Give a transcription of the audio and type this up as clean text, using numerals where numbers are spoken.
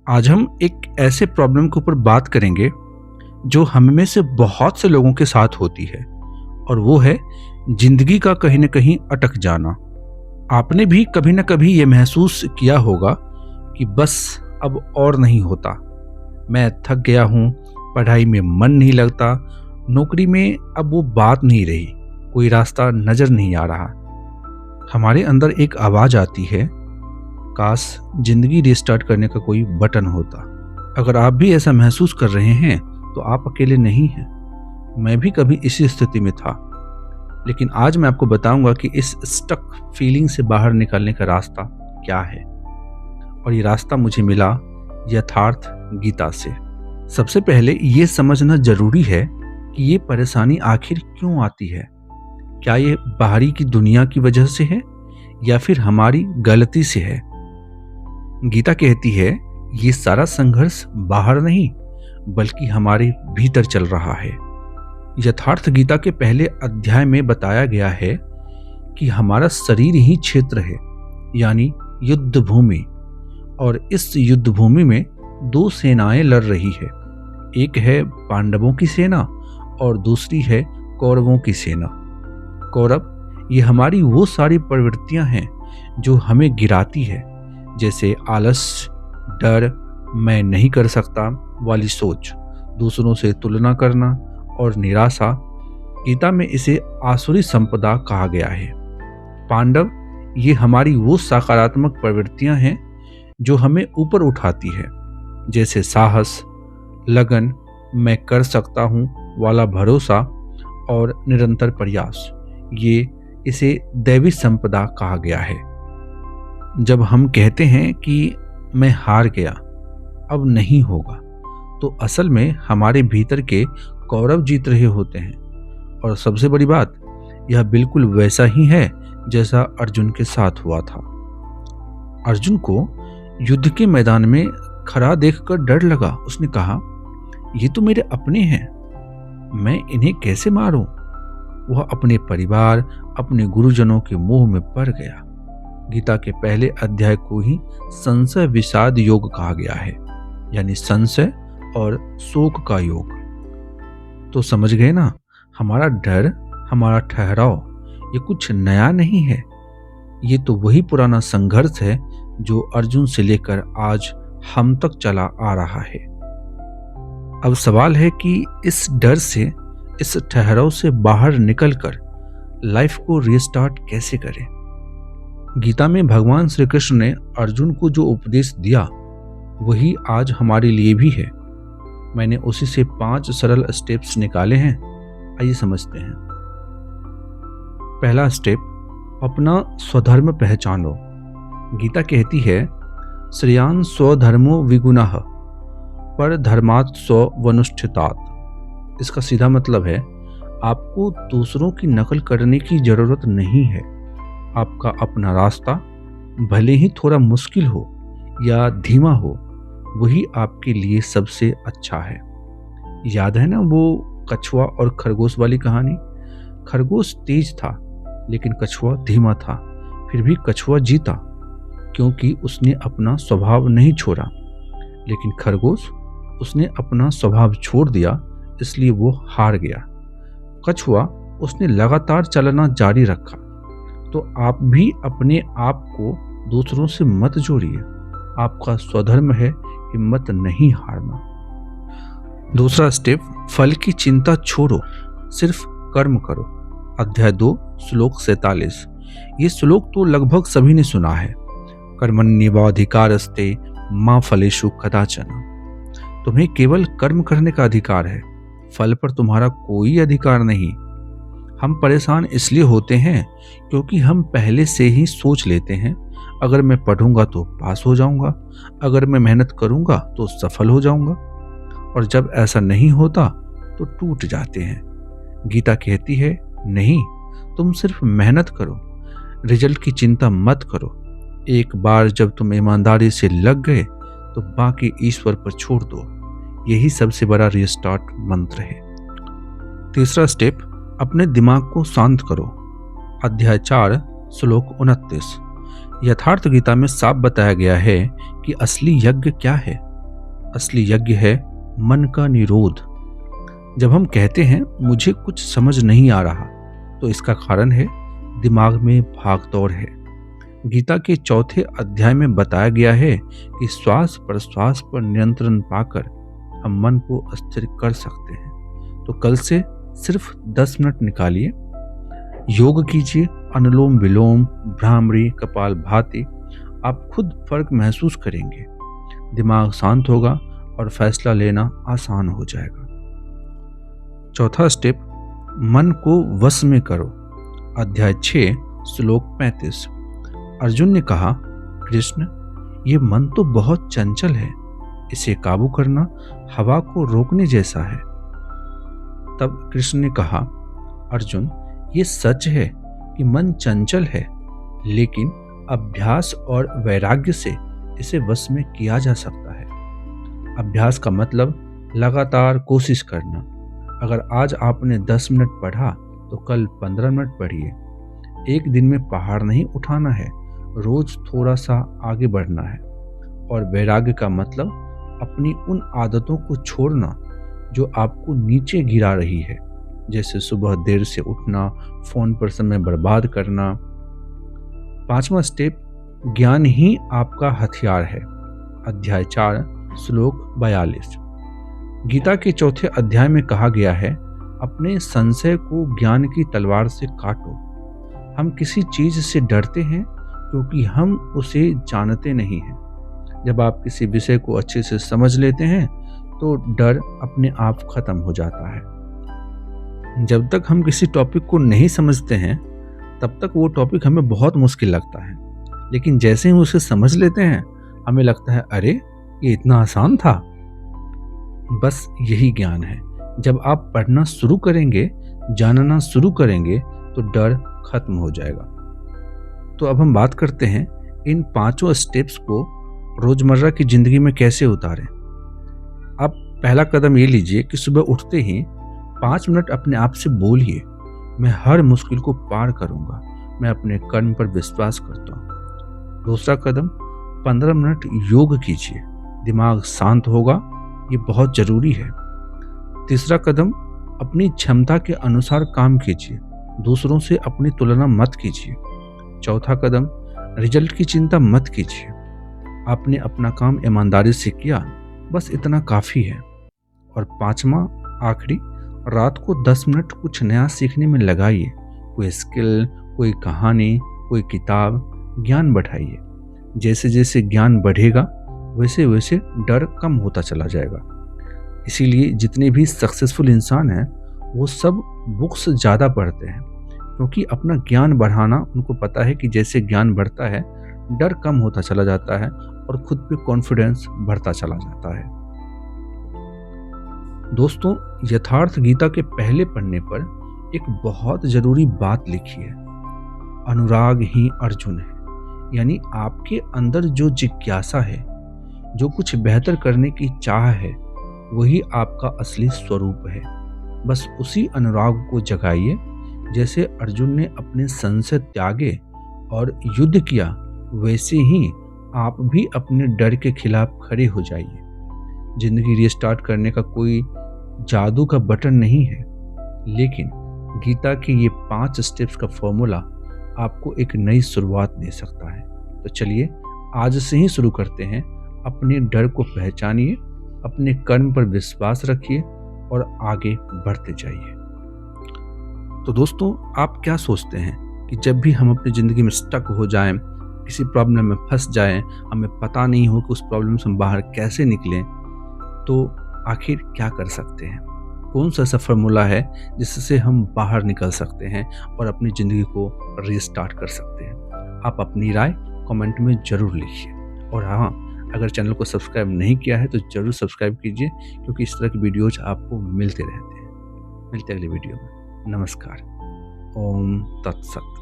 आज हम एक ऐसे प्रॉब्लम के ऊपर बात करेंगे जो हम में से बहुत से लोगों के साथ होती है और वो है जिंदगी का कहीं ना कहीं अटक जाना। आपने भी कभी ना कभी ये महसूस किया होगा कि बस अब और नहीं होता, मैं थक गया हूँ, पढ़ाई में मन नहीं लगता, नौकरी में अब वो बात नहीं रही, कोई रास्ता नजर नहीं आ रहा। हमारे अंदर एक आवाज़ आती है, काश जिंदगी रिस्टार्ट करने का कोई बटन होता। अगर आप भी ऐसा महसूस कर रहे हैं तो आप अकेले नहीं हैं। मैं भी कभी इसी स्थिति में था, लेकिन आज मैं आपको बताऊंगा कि इस स्टक फीलिंग से बाहर निकलने का रास्ता क्या है। और ये रास्ता मुझे मिला यथार्थ गीता से। सबसे पहले ये समझना जरूरी है कि ये परेशानी आखिर क्यों आती है। क्या ये बाहरी की दुनिया की वजह से है या फिर हमारी गलती से है। गीता कहती है ये सारा संघर्ष बाहर नहीं बल्कि हमारे भीतर चल रहा है। यथार्थ गीता के पहले अध्याय में बताया गया है कि हमारा शरीर ही क्षेत्र है, यानी युद्ध भूमि। और इस युद्ध भूमि में दो सेनाएं लड़ रही है। एक है पांडवों की सेना और दूसरी है कौरवों की सेना। कौरव ये हमारी वो सारी प्रवृत्तियां हैं जो हमें गिराती है, जैसे आलस, डर, मैं नहीं कर सकता वाली सोच, दूसरों से तुलना करना और निराशा। गीता में इसे आसुरी संपदा कहा गया है। पांडव ये हमारी वो सकारात्मक प्रवृत्तियां हैं जो हमें ऊपर उठाती है, जैसे साहस, लगन, मैं कर सकता हूँ वाला भरोसा और निरंतर प्रयास। ये इसे दैवी संपदा कहा गया है। जब हम कहते हैं कि मैं हार गया, अब नहीं होगा, तो असल में हमारे भीतर के कौरव जीत रहे होते हैं। और सबसे बड़ी बात, यह बिल्कुल वैसा ही है जैसा अर्जुन के साथ हुआ था। अर्जुन को युद्ध के मैदान में खड़ा देखकर डर लगा। उसने कहा, ये तो मेरे अपने हैं, मैं इन्हें कैसे मारूं। वह अपने परिवार, अपने गुरुजनों के मोह में पड़ गया। गीता के पहले अध्याय को ही संशय विषाद योग कहा गया है, यानी संशय और शोक का योग। तो समझ गए ना, हमारा डर, हमारा ठहराव ये कुछ नया नहीं है। ये तो वही पुराना संघर्ष है जो अर्जुन से लेकर आज हम तक चला आ रहा है। अब सवाल है कि इस डर से, इस ठहराव से बाहर निकलकर लाइफ को रीस्टार्ट कैसे करें। गीता में भगवान श्री कृष्ण ने अर्जुन को जो उपदेश दिया वही आज हमारे लिए भी है। मैंने उसी से 5 सरल स्टेप्स निकाले हैं, आइए समझते हैं। पहला स्टेप, अपना स्वधर्म पहचानो। गीता कहती है, श्रेयान् स्वधर्मो विगुणः पर धर्मात् स्वनुष्ठितात्। इसका सीधा मतलब है, आपको दूसरों की नकल करने की जरूरत नहीं है। आपका अपना रास्ता भले ही थोड़ा मुश्किल हो या धीमा हो, वही आपके लिए सबसे अच्छा है। याद है ना वो कछुआ और खरगोश वाली कहानी। खरगोश तेज था लेकिन कछुआ धीमा था, फिर भी कछुआ जीता क्योंकि उसने अपना स्वभाव नहीं छोड़ा। लेकिन खरगोश, उसने अपना स्वभाव छोड़ दिया, इसलिए वो हार गया। कछुआ, उसने लगातार चलना जारी रखा। तो आप भी अपने आप को दूसरों से मत जोड़िए। आपका स्वधर्म है हिम्मत नहीं हारना। दूसरा स्टेप, फल की चिंता छोड़ो, सिर्फ कर्म करो। अध्याय 2 श्लोक 47। ये श्लोक तो लगभग सभी ने सुना है। कर्मण्येवाधिकारस्ते मा फलेषु कदाचन। तुम्हें केवल कर्म करने का अधिकार है, फल पर तुम्हारा कोई अधिकार नहीं। हम परेशान इसलिए होते हैं क्योंकि हम पहले से ही सोच लेते हैं, अगर मैं पढ़ूंगा तो पास हो जाऊंगा, अगर मैं मेहनत करूंगा तो सफल हो जाऊंगा। और जब ऐसा नहीं होता तो टूट जाते हैं। गीता कहती है, नहीं, तुम सिर्फ मेहनत करो, रिजल्ट की चिंता मत करो। एक बार जब तुम ईमानदारी से लग गए तो बाकी ईश्वर पर छोड़ दो। यही सबसे बड़ा रीस्टार्ट मंत्र है। तीसरा स्टेप, अपने दिमाग को शांत करो। अध्याय 4 श्लोक 29। यथार्थ गीता में साफ बताया गया है कि असली यज्ञ क्या है। असली यज्ञ है मन का निरोध। जब हम कहते हैं मुझे कुछ समझ नहीं आ रहा, तो इसका कारण है दिमाग में भागदौड़ है। गीता के चौथे अध्याय में बताया गया है कि श्वास प्रश्वास पर नियंत्रण पाकर हम मन को स्थिर कर सकते हैं। तो कल से सिर्फ 10 मिनट निकालिए, योग कीजिए, अनुलोम विलोम, भ्रामरी, कपालभाति। आप खुद फर्क महसूस करेंगे, दिमाग शांत होगा और फैसला लेना आसान हो जाएगा। चौथा स्टेप, मन को वश में करो। अध्याय 6 श्लोक 35। अर्जुन ने कहा, कृष्ण, ये मन तो बहुत चंचल है, इसे काबू करना हवा को रोकने जैसा है। तब कृष्ण ने कहा, अर्जुन, ये सच है कि मन चंचल है, लेकिन अभ्यास और वैराग्य से इसे वश में किया जा सकता है। अभ्यास का मतलब लगातार कोशिश करना। अगर आज आपने 10 मिनट पढ़ा तो कल 15 मिनट पढ़िए। एक दिन में पहाड़ नहीं उठाना है, रोज थोड़ा सा आगे बढ़ना है। और वैराग्य का मतलब अपनी उन आदतों को छोड़ना जो आपको नीचे गिरा रही है, जैसे सुबह देर से उठना, फोन पर समय बर्बाद करना। 5वां स्टेप, ज्ञान ही आपका हथियार है। अध्याय 4 श्लोक 42। गीता के चौथे अध्याय में कहा गया है, अपने संशय को ज्ञान की तलवार से काटो। हम किसी चीज से डरते हैं क्योंकि हम उसे जानते नहीं हैं। जब आप किसी विषय को अच्छे से समझ लेते हैं तो डर अपने आप खत्म हो जाता है। जब तक हम किसी टॉपिक को नहीं समझते हैं तब तक वो टॉपिक हमें बहुत मुश्किल लगता है, लेकिन जैसे ही हम उसे समझ लेते हैं हमें लगता है, अरे ये इतना आसान था। बस यही ज्ञान है। जब आप पढ़ना शुरू करेंगे, जानना शुरू करेंगे, तो डर खत्म हो जाएगा। तो अब हम बात करते हैं इन 5 स्टेप्स को रोजमर्रा की जिंदगी में कैसे उतारें। आप पहला कदम ये लीजिए कि सुबह उठते ही 5 मिनट अपने आप से बोलिए, मैं हर मुश्किल को पार करूंगा, मैं अपने कर्म पर विश्वास करता हूँ। दूसरा कदम, 15 मिनट योग कीजिए, दिमाग शांत होगा, ये बहुत जरूरी है। तीसरा कदम, अपनी क्षमता के अनुसार काम कीजिए, दूसरों से अपनी तुलना मत कीजिए। चौथा कदम, रिजल्ट की चिंता मत कीजिए, आपने अपना काम ईमानदारी से किया, बस इतना काफ़ी है। और 5वां आखिरी, रात को 10 मिनट कुछ नया सीखने में लगाइए, कोई स्किल, कोई कहानी, कोई किताब, ज्ञान बढ़ाइए। जैसे जैसे ज्ञान बढ़ेगा वैसे वैसे डर कम होता चला जाएगा। इसीलिए जितने भी सक्सेसफुल इंसान हैं वो सब बुक्स ज़्यादा पढ़ते हैं, क्योंकि अपना ज्ञान बढ़ाना उनको पता है कि जैसे ज्ञान बढ़ता है डर कम होता चला जाता है और खुद पे कॉन्फिडेंस बढ़ता चला जाता है। दोस्तों, यथार्थ गीता के पहले पन्ने पर एक बहुत ज़रूरी बात लिखी है, अनुराग ही अर्जुन है। यानी आपके अंदर जो जिज्ञासा है, जो कुछ बेहतर करने की चाह है, वही आपका असली स्वरूप है। बस उसी अनुराग को जगाइए। जैसे अर्जुन ने अपने संशय त्यागे और युद्ध किया, वैसे ही आप भी अपने डर के खिलाफ खड़े हो जाइए। जिंदगी रिस्टार्ट करने का कोई जादू का बटन नहीं है, लेकिन गीता के ये 5 स्टेप्स का फॉर्मूला आपको एक नई शुरुआत दे सकता है। तो चलिए आज से ही शुरू करते हैं। अपने डर को पहचानिए, अपने कर्म पर विश्वास रखिए और आगे बढ़ते जाइए। तो दोस्तों, आप क्या सोचते हैं कि जब भी हम अपनी ज़िंदगी में स्टक हो जाएं, किसी प्रॉब्लम में फंस जाएं, हमें पता नहीं हो कि उस प्रॉब्लम से हम बाहर कैसे निकलें, तो आखिर क्या कर सकते हैं? कौन सा ऐसा फार्मूला है जिससे हम बाहर निकल सकते हैं और अपनी ज़िंदगी को रीस्टार्ट कर सकते हैं? आप अपनी राय कमेंट में ज़रूर लिखिए। और हाँ, अगर चैनल को सब्सक्राइब नहीं किया है तो ज़रूर सब्सक्राइब कीजिए, क्योंकि इस तरह की वीडियोज आपको मिलते रहते हैं। मिलते अगली वीडियो में। नमस्कार। ओम तत्सत।